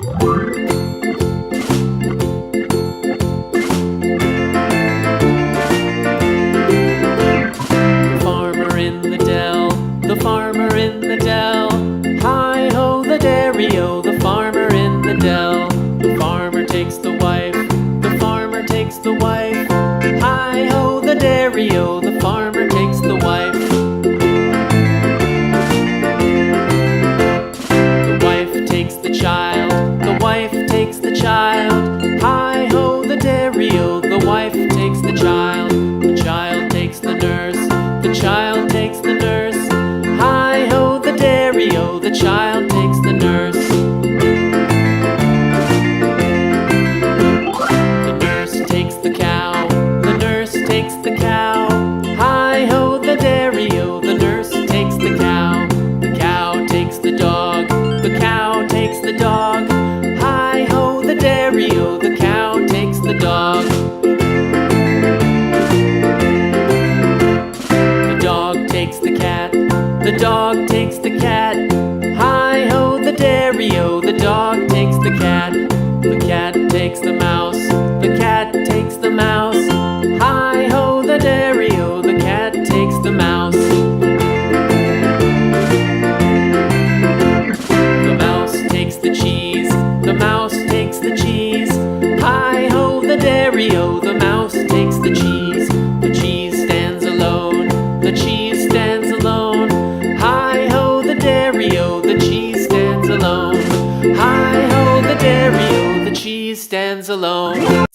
Farmer in the dell, the farmer in the dell. Hi-ho, the dairy-o, the farmer in the dell. The farmer takes the wife, the farmer takes the wife. Hi-ho, the dairy-o, the farmer takes the wife. The wife takes the child, the wife takes the child. Hi-ho, the dairy-o, the wife takes the child. The child takes the nurse, the child takes the nurse. Hi-ho, the dairy-o, the child takes the nurse. The nurse takes the cow, the nurse takes the cow. Hi-ho, the dairy-o, the nurse takes the cow. The cow takes the dog, the cow takes the dog. Hi-ho, the dairy-o, the cow takes the dog. The dog takes the cat, the dog takes the cat. Hi-ho, the dairy-o, the dog takes the cat. The cat takes the mouse, the cat takes the mouse. Hi-ho, the dairy-o, the cat takes the mouse. The mouse takes the cheese, the mouse takes the cheese. Hi-ho, the dairy-o, the mouse takes the cheese. The cheese stands alone, the cheese stands alone. Hi-ho, the dairy-o, the cheese stands alone. Hi-ho, the dairy-o, the cheese stands alone.